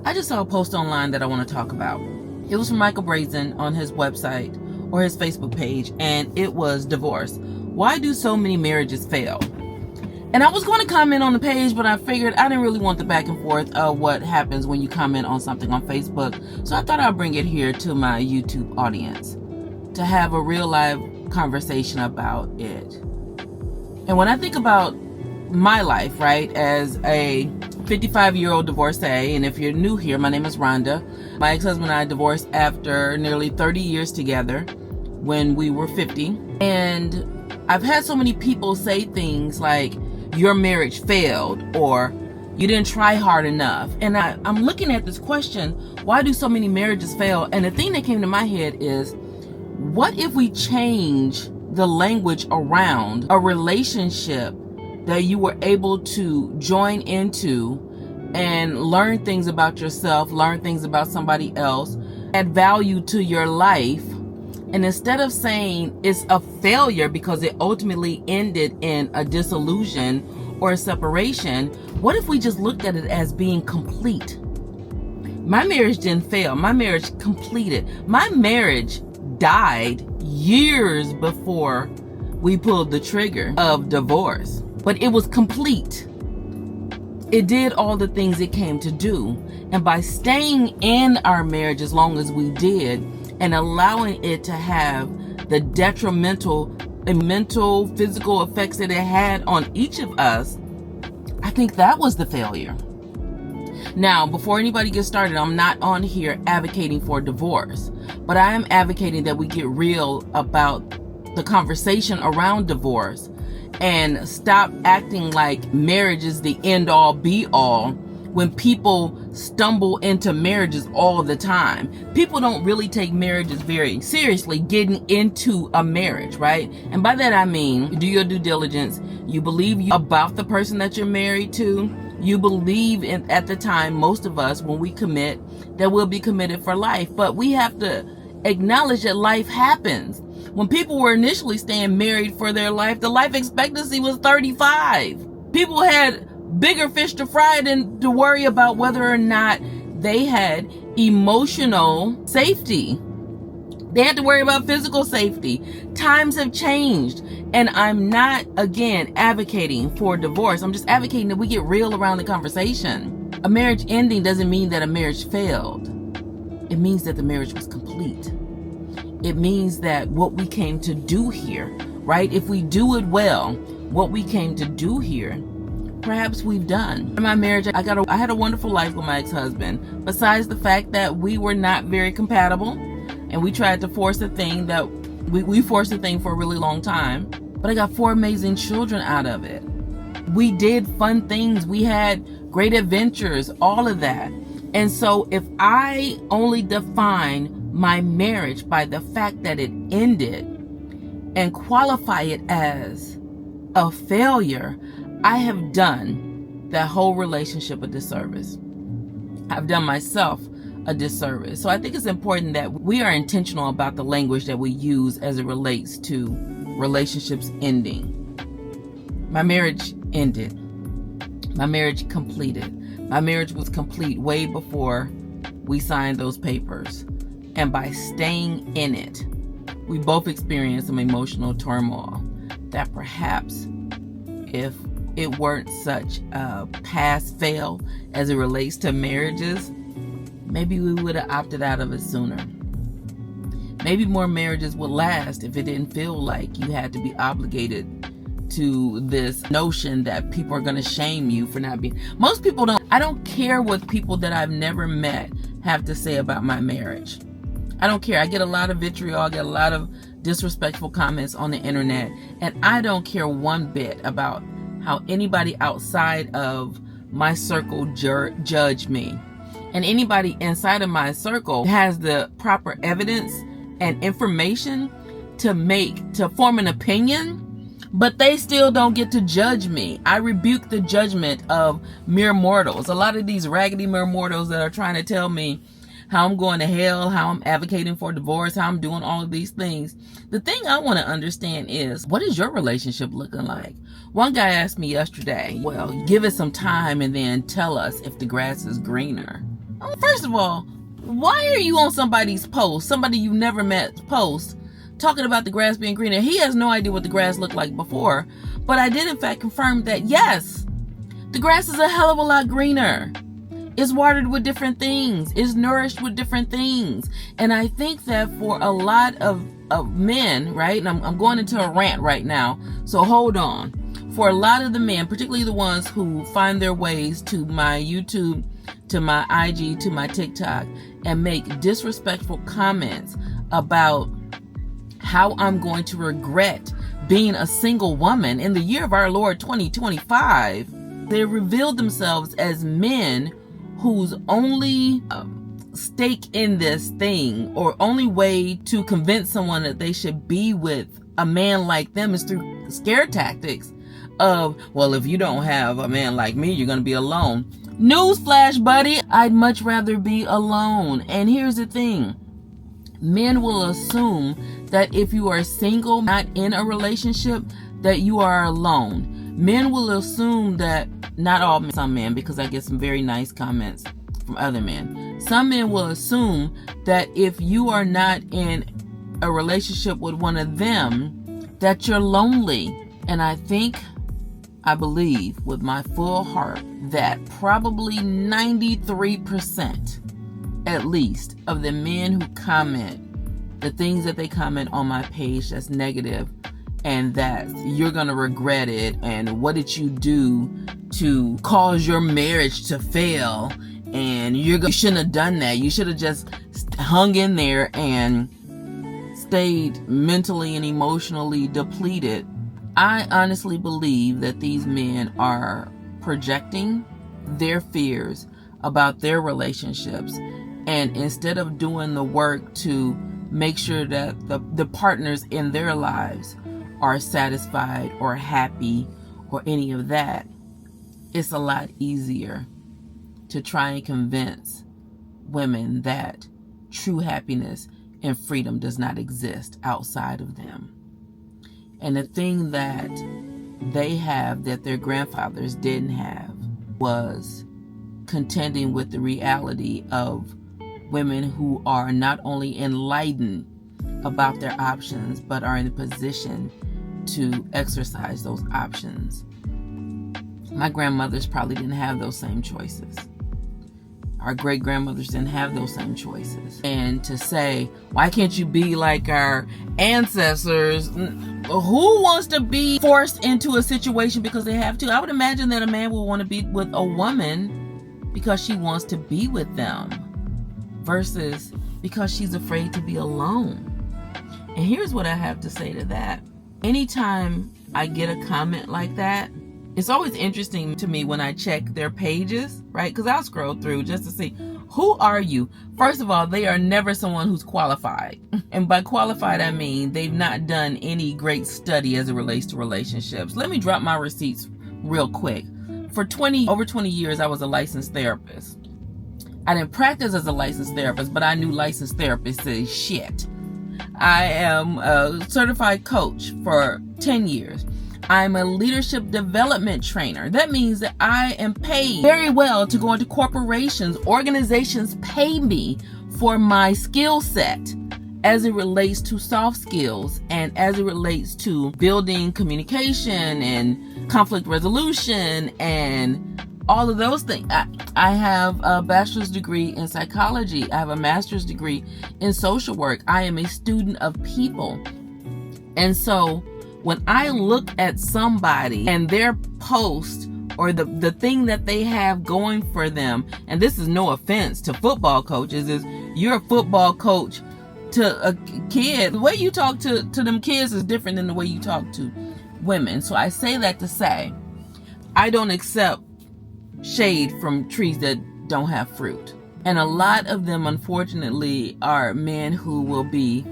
I just saw a post online that I want to talk about. It was from Michael Brazen on his website or his Facebook page, and it was divorce. Why do so many marriages fail? And I was going to comment on the page, but I figured I didn't really want the back and forth of what happens when you comment on something on Facebook. So I thought I'd bring it here to my YouTube audience to have a real live conversation about it. And when I think about my life, right, as a 55-year-old divorcee, and if you're new here, my name is Rhonda. My ex-husband and I divorced after nearly 30 years together when we were 50. And I've had so many people say things like, your marriage failed, or you didn't try hard enough. And I'm looking at this question, why do so many marriages fail? And the thing that came to my head is, what if we change the language around a relationship that you were able to join into and learn things about yourself, learn things about somebody else, add value to your life? And instead of saying it's a failure because it ultimately ended in a dissolution or a separation, what if we just looked at it as being complete? My marriage didn't fail. My marriage completed. My marriage died years before we pulled the trigger of divorce. But it was complete. It did all the things it came to do. And by staying in our marriage as long as we did and allowing it to have the detrimental and mental, physical effects that it had on each of us, I think that was the failure. Now, before anybody gets started, I'm not on here advocating for divorce, but I am advocating that we get real about the conversation around divorce and stop acting like marriage is the end all be all when people stumble into marriages all the time. People don't really take marriages very seriously getting into a marriage, right? And by that I mean, you do your due diligence, you believe about the person that you're married to, you believe in, at the time, most of us, when we commit, that we'll be committed for life. But we have to acknowledge that life happens. When people were initially staying married for their life, the life expectancy was 35. People had bigger fish to fry than to worry about whether or not they had emotional safety. They had to worry about physical safety. Times have changed. And I'm not, again, advocating for divorce. I'm just advocating that we get real around the conversation. A marriage ending doesn't mean that a marriage failed. It means that the marriage was complete. It means that what we came to do here, right? If we do it well, what we came to do here, perhaps we've done. In my marriage, I had a wonderful life with my ex-husband. Besides the fact that we were not very compatible, and we tried to force a thing that we forced a thing for a really long time, but I got 4 amazing children out of it. We did fun things. We had great adventures, all of that. And so if I only define my marriage by the fact that it ended and qualify it as a failure, I have done that whole relationship a disservice. I've done myself a disservice. So I think it's important that we are intentional about the language that we use as it relates to relationships ending. My marriage ended. My marriage completed. My marriage was complete way before we signed those papers. And by staying in it, we both experienced some emotional turmoil that perhaps if it weren't such a pass fail as it relates to marriages, maybe we would have opted out of it sooner. Maybe more marriages would last if it didn't feel like you had to be obligated to this notion that people are going to shame you for not being. Most people don't. I don't care what people that I've never met have to say about my marriage. I don't care. I get a lot of vitriol. I get a lot of disrespectful comments on the internet. And I don't care one bit about how anybody outside of my circle judge me. And anybody inside of my circle has the proper evidence and information to form an opinion, but they still don't get to judge me. I rebuke the judgment of mere mortals. A lot of these raggedy mere mortals that are trying to tell me how I'm going to hell, how I'm advocating for divorce, how I'm doing all of these things. The thing I want to understand is, what is your relationship looking like? One guy asked me yesterday, well, give it some time and then tell us if the grass is greener. First of all, why are you on somebody's post, somebody you never met post, talking about the grass being greener? He has no idea what the grass looked like before, but I did in fact confirm that yes, the grass is a hell of a lot greener. It's watered with different things. It's nourished with different things. And I think that for a lot of men, right, and I'm going into a rant right now, so hold on. For a lot of the men, particularly the ones who find their ways to my YouTube, to my IG, to my TikTok, and make disrespectful comments about how I'm going to regret being a single woman in the year of our Lord 2025, they revealed themselves as men whose only stake in this thing, or only way to convince someone that they should be with a man like them, is through scare tactics of, well, if you don't have a man like me, you're going to be alone. Newsflash, buddy, I'd much rather be alone. And here's the thing. Men will assume that if you are single, not in a relationship, that you are alone. Men will assume that, not all men, some men, because I get some very nice comments from other men. Some men will assume that if you are not in a relationship with one of them, that you're lonely. And I believe with my full heart that probably 93% at least of the men who comment, the things that they comment on my page that's negative, and that you're going to regret it, and what did you do to cause your marriage to fail, and you shouldn't have done that. You should have just hung in there and stayed mentally and emotionally depleted. I honestly believe that these men are projecting their fears about their relationships, and instead of doing the work to make sure that the partners in their lives are satisfied or happy or any of that, it's a lot easier to try and convince women that true happiness and freedom does not exist outside of them. And the thing that they have that their grandfathers didn't have was contending with the reality of women who are not only enlightened about their options, but are in a position to exercise those options. My grandmothers probably didn't have those same choices. Our great grandmothers didn't have those same choices. And to say, why can't you be like our ancestors? Who wants to be forced into a situation because they have to? I would imagine that a man will want to be with a woman because she wants to be with them, versus because she's afraid to be alone. And here's what I have to say to that. Anytime I get a comment like that, it's always interesting to me when I check their pages, right? Because I'll scroll through just to see, who are you? First of all, they are never someone who's qualified. And by qualified, I mean they've not done any great study as it relates to relationships. Let me drop my receipts real quick. For over 20 years, I was a licensed therapist. I didn't practice as a licensed therapist, but I knew licensed therapists say shit. I am a certified coach for 10 years. I'm a leadership development trainer. That means that I am paid very well to go into corporations. Organizations pay me for my skill set as it relates to soft skills and as it relates to building communication and conflict resolution and all of those things. I have a bachelor's degree in psychology. I have a master's degree in social work. I am a student of people. And so when I look at somebody and their post or the thing that they have going for them, and this is no offense to football coaches, is you're a football coach to a kid. The way you talk to them kids is different than the way you talk to women. So I say that to say, I don't accept shade from trees that don't have fruit. And a lot of them, unfortunately, are men who will be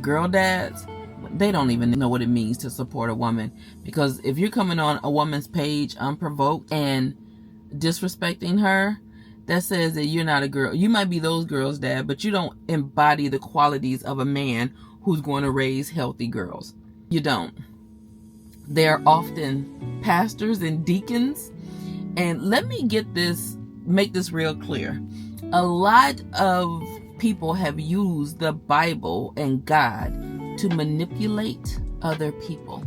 girl dads. They don't even know what it means to support a woman, because if you're coming on a woman's page unprovoked and disrespecting her, that says that you're not a girl. You might be those girls' dad, but you don't embody the qualities of a man who's going to raise healthy girls. You don't. They're often pastors and deacons. And let me make this real clear. A lot of people have used the Bible and God to manipulate other people.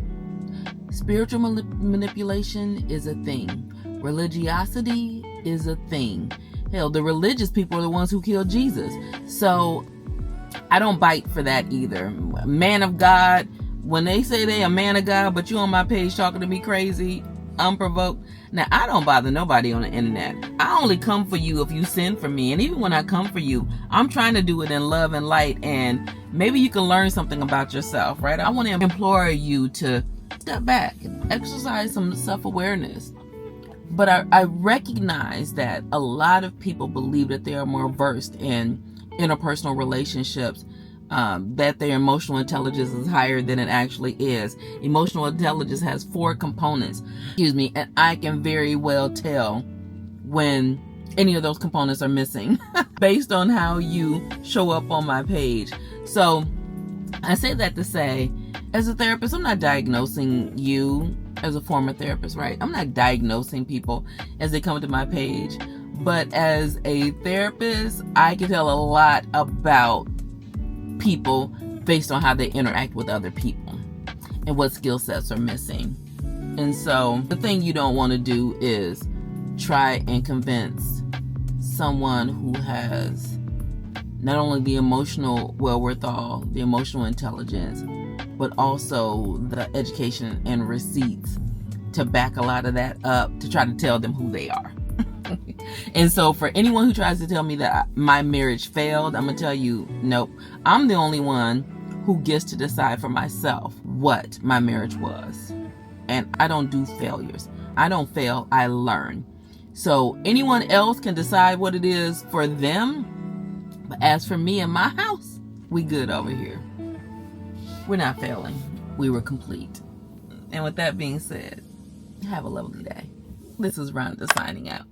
Spiritual manipulation is a thing. Religiosity is a thing. Hell, the religious people are the ones who killed Jesus. So I don't bite for that either. Man of God, when they say they a man of God, but you on my page talking to me crazy, unprovoked. Now, I don't bother nobody on the internet. I only come for you if you send for me. And even when I come for you, I'm trying to do it in love and light. And maybe you can learn something about yourself, right? I want to implore you to step back and exercise some self-awareness. But I recognize that a lot of people believe that they are more versed in interpersonal relationships, that their emotional intelligence is higher than it actually is. Emotional intelligence has 4 components, and I can very well tell when any of those components are missing based on how you show up on my page. So I say that to say, as a therapist, I'm not diagnosing you as a former therapist, right? I'm not diagnosing people as they come to my page. But as a therapist, I can tell a lot about people based on how they interact with other people and what skill sets are missing. And so the thing you don't want to do is try and convince someone who has not only the emotional wherewithal, the emotional intelligence, but also the education and receipts to back a lot of that up to try to tell them who they are. And so for anyone who tries to tell me that my marriage failed, I'm going to tell you, nope. I'm the only one who gets to decide for myself what my marriage was. And I don't do failures. I don't fail, I learn. So anyone else can decide what it is for them. But as for me and my house, we good over here. We're not failing. We were complete. And with that being said, have a lovely day. This is Rhonda signing out.